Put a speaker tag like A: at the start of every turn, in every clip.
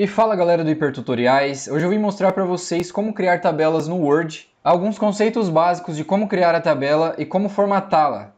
A: E fala galera do Hipertutoriais, hoje eu vim mostrar para vocês como criar tabelas no Word, alguns conceitos básicos de como criar a tabela e como formatá-la.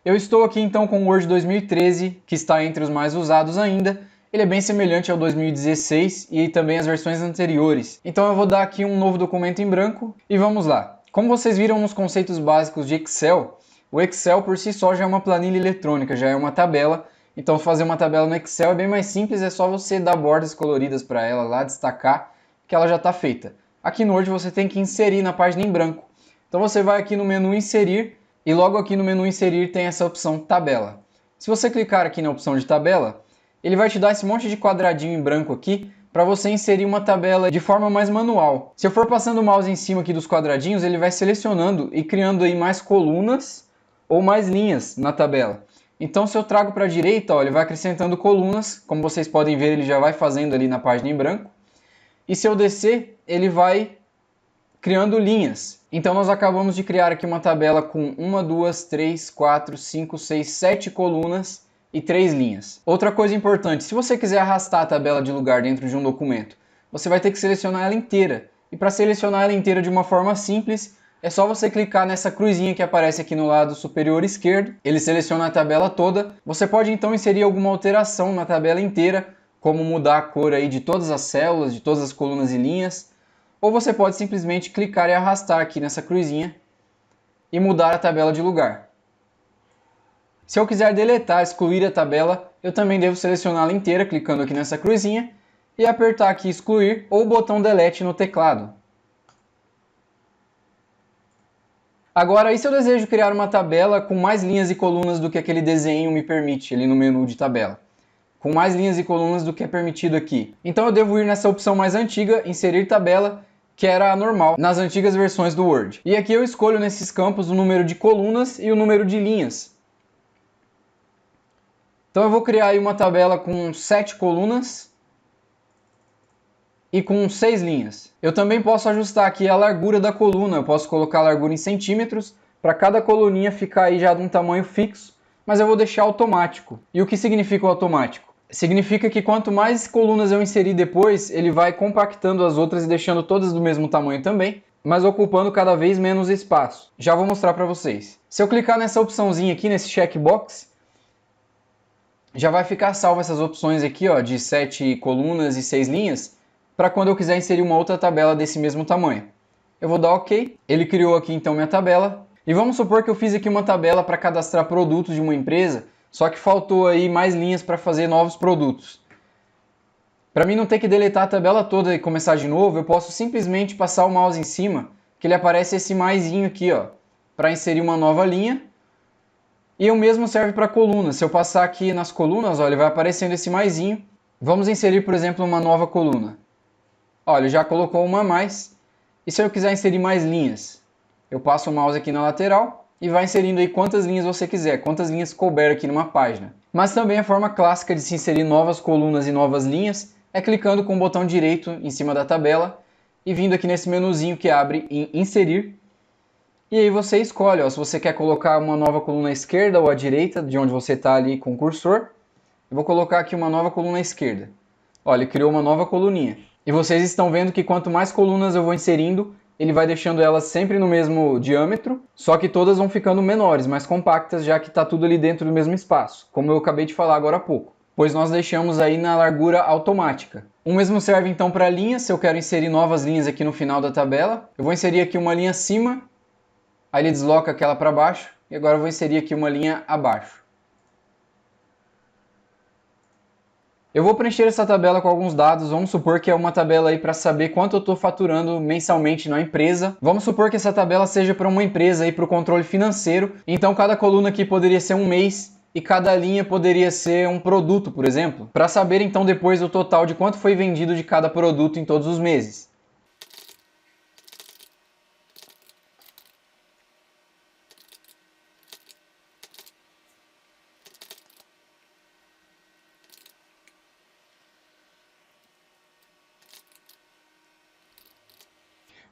A: Eu estou aqui então com o Word 2013, que está entre os mais usados ainda. Ele é bem semelhante ao 2016 e também às versões anteriores. Então eu vou dar aqui um novo documento em branco e vamos lá. Como vocês viram nos conceitos básicos de Excel, o Excel por si só já é uma planilha eletrônica, já é uma tabela. Então fazer uma tabela no Excel é bem mais simples, é só você dar bordas coloridas para ela lá, destacar que ela já está feita. Aqui no Word você tem que inserir na página em branco. Então você vai aqui no menu Inserir e logo aqui no menu Inserir tem essa opção Tabela. Se você clicar aqui na opção de Tabela, ele vai te dar esse monte de quadradinho em branco aqui para você inserir uma tabela de forma mais manual. Se eu for passando o mouse em cima aqui dos quadradinhos, ele vai selecionando e criando aí mais colunas ou mais linhas na tabela. Então se eu trago para a direita, ó, ele vai acrescentando colunas, como vocês podem ver ele já vai fazendo ali na página em branco. E se eu descer, ele vai criando linhas. Então nós acabamos de criar aqui uma tabela com 1, 2, 3, 4, 5, 6, 7 colunas e 3 linhas. Outra coisa importante, se você quiser arrastar a tabela de lugar dentro de um documento, você vai ter que selecionar ela inteira. E para selecionar ela inteira de uma forma simples, é só você clicar nessa cruzinha que aparece aqui no lado superior esquerdo. Ele seleciona a tabela toda. Você pode então inserir alguma alteração na tabela inteira, como mudar a cor aí de todas as células, de todas as colunas e linhas. Ou você pode simplesmente clicar e arrastar aqui nessa cruzinha e mudar a tabela de lugar. Se eu quiser deletar, excluir a tabela, eu também devo selecioná-la inteira, clicando aqui nessa cruzinha e apertar aqui excluir ou o botão delete no teclado. Agora, e se eu desejo criar uma tabela com mais linhas e colunas do que aquele desenho me permite ali no menu de tabela? Com mais linhas e colunas do que é permitido aqui. Então eu devo ir nessa opção mais antiga, inserir tabela, que era a normal nas antigas versões do Word. E aqui eu escolho nesses campos o número de colunas e o número de linhas. Então eu vou criar aí uma tabela com 7 colunas e com 6 linhas. Eu também posso ajustar aqui a largura da coluna, eu posso colocar a largura em centímetros, para cada coluninha ficar aí já de um tamanho fixo, mas eu vou deixar automático. E o que significa o automático? Significa que quanto mais colunas eu inserir depois, ele vai compactando as outras e deixando todas do mesmo tamanho também, mas ocupando cada vez menos espaço. Já vou mostrar para vocês. Se eu clicar nessa opçãozinha aqui, nesse checkbox, já vai ficar salvo essas opções aqui, ó, de 7 colunas e 6 linhas, para quando eu quiser inserir uma outra tabela desse mesmo tamanho. Eu vou dar OK, ele criou aqui então minha tabela, e vamos supor que eu fiz aqui uma tabela para cadastrar produtos de uma empresa, só que faltou aí mais linhas para fazer novos produtos. Para mim não ter que deletar a tabela toda e começar de novo, eu posso simplesmente passar o mouse em cima, que ele aparece esse maisinho aqui, ó, para inserir uma nova linha. E o mesmo serve para colunas. Se eu passar aqui nas colunas, ó, ele vai aparecendo esse maisinho. Vamos inserir, por exemplo, uma nova coluna. Olha, ele já colocou uma a mais. E se eu quiser inserir mais linhas? Eu passo o mouse aqui na lateral e vai inserindo aí quantas linhas você quiser, quantas linhas couber aqui numa página. Mas também a forma clássica de se inserir novas colunas e novas linhas é clicando com o botão direito em cima da tabela e vindo aqui nesse menuzinho que abre em Inserir. E aí você escolhe, ó, se você quer colocar uma nova coluna à esquerda ou à direita, de onde você está ali com o cursor. Eu vou colocar aqui uma nova coluna à esquerda. Olha, ele criou uma nova coluninha. E vocês estão vendo que quanto mais colunas eu vou inserindo, ele vai deixando elas sempre no mesmo diâmetro, só que todas vão ficando menores, mais compactas, já que está tudo ali dentro do mesmo espaço, como eu acabei de falar agora há pouco, pois nós deixamos aí na largura automática. O mesmo serve então para linhas. Se eu quero inserir novas linhas aqui no final da tabela, eu vou inserir aqui uma linha acima, aí ele desloca aquela para baixo, e agora eu vou inserir aqui uma linha abaixo. Eu vou preencher essa tabela com alguns dados. Vamos supor que é uma tabela aí para saber quanto eu estou faturando mensalmente na empresa. Vamos supor que essa tabela seja para uma empresa aí para o controle financeiro. Então cada coluna aqui poderia ser um mês e cada linha poderia ser um produto, por exemplo. Para saber então depois o total de quanto foi vendido de cada produto em todos os meses.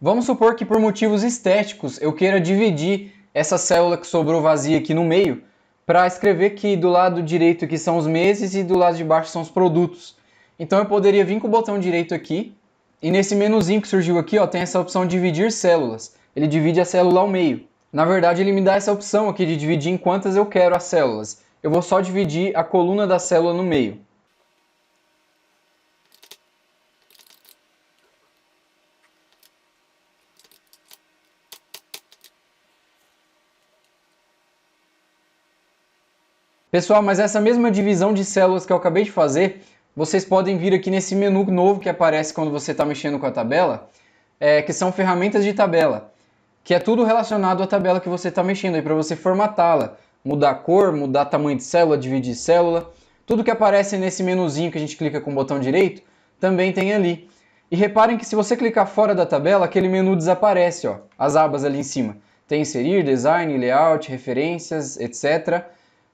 A: Vamos supor que por motivos estéticos eu queira dividir essa célula que sobrou vazia aqui no meio para escrever que do lado direito aqui são os meses e do lado de baixo são os produtos. Então eu poderia vir com o botão direito aqui e nesse menuzinho que surgiu aqui, ó, tem essa opção de dividir células. Ele divide a célula ao meio. Na verdade, ele me dá essa opção aqui de dividir em quantas eu quero as células. Eu vou só dividir a coluna da célula no meio. Pessoal, mas essa mesma divisão de células que eu acabei de fazer, vocês podem vir aqui nesse menu novo que aparece quando você está mexendo com a tabela, que são ferramentas de tabela, que é tudo relacionado à tabela que você está mexendo aí para você formatá-la, mudar a cor, mudar tamanho de célula, dividir célula, tudo que aparece nesse menuzinho que a gente clica com o botão direito, também tem ali. E reparem que se você clicar fora da tabela, aquele menu desaparece, ó, as abas ali em cima. Tem inserir, design, layout, referências, etc.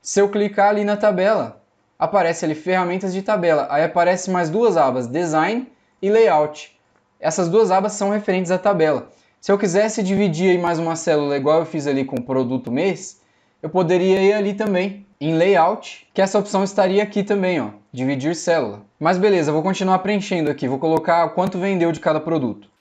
A: Se eu clicar ali na tabela, aparece ali ferramentas de tabela. Aí aparece mais duas abas, design e layout. Essas duas abas são referentes à tabela. Se eu quisesse dividir aí mais uma célula igual eu fiz ali com o produto mês, eu poderia ir ali também em layout, que essa opção estaria aqui também, ó, dividir célula. Mas beleza, eu vou continuar preenchendo aqui, vou colocar quanto vendeu de cada produto.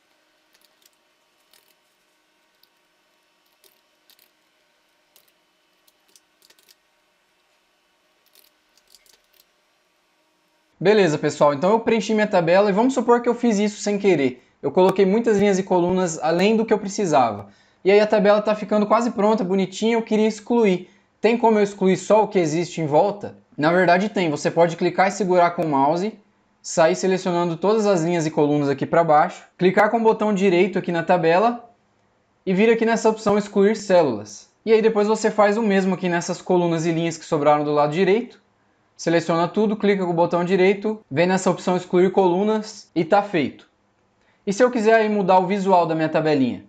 A: Beleza, pessoal, então eu preenchi minha tabela e vamos supor que eu fiz isso sem querer. Eu coloquei muitas linhas e colunas além do que eu precisava. E aí a tabela está ficando quase pronta, bonitinha, eu queria excluir. Tem como eu excluir só o que existe em volta? Na verdade tem, você pode clicar e segurar com o mouse, sair selecionando todas as linhas e colunas aqui para baixo, clicar com o botão direito aqui na tabela e vir aqui nessa opção excluir células. E aí depois você faz o mesmo aqui nessas colunas e linhas que sobraram do lado direito. Seleciona tudo, clica com o botão direito, vem nessa opção excluir colunas e tá feito. E se eu quiser aí mudar o visual da minha tabelinha?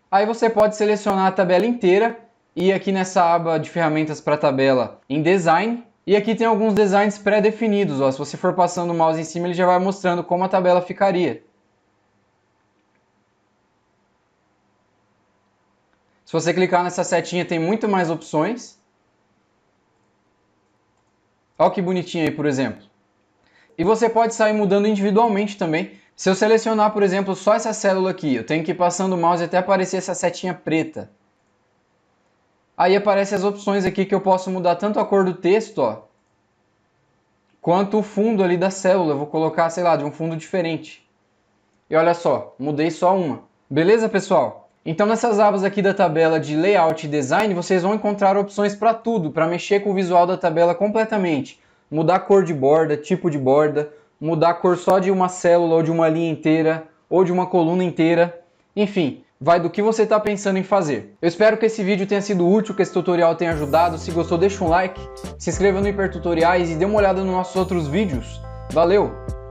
A: Aí você pode selecionar a tabela inteira e ir aqui nessa aba de ferramentas para tabela em design. E aqui tem alguns designs pré-definidos, ó. Se você for passando o mouse em cima, ele já vai mostrando como a tabela ficaria. Se você clicar nessa setinha tem muito mais opções. Olha que bonitinho aí, por exemplo. E você pode sair mudando individualmente também. Se eu selecionar, por exemplo, só essa célula aqui, eu tenho que ir passando o mouse até aparecer essa setinha preta. Aí aparecem as opções aqui que eu posso mudar tanto a cor do texto, ó, quanto o fundo ali da célula. Eu vou colocar, sei lá, de um fundo diferente. E olha só, mudei só uma. Beleza, pessoal? Então nessas abas aqui da tabela de Layout e Design, vocês vão encontrar opções para tudo, para mexer com o visual da tabela completamente. Mudar a cor de borda, tipo de borda, mudar a cor só de uma célula ou de uma linha inteira, ou de uma coluna inteira. Enfim, vai do que você está pensando em fazer. Eu espero que esse vídeo tenha sido útil, que esse tutorial tenha ajudado. Se gostou, deixa um like, se inscreva no Hipertutoriais e dê uma olhada nos nossos outros vídeos. Valeu!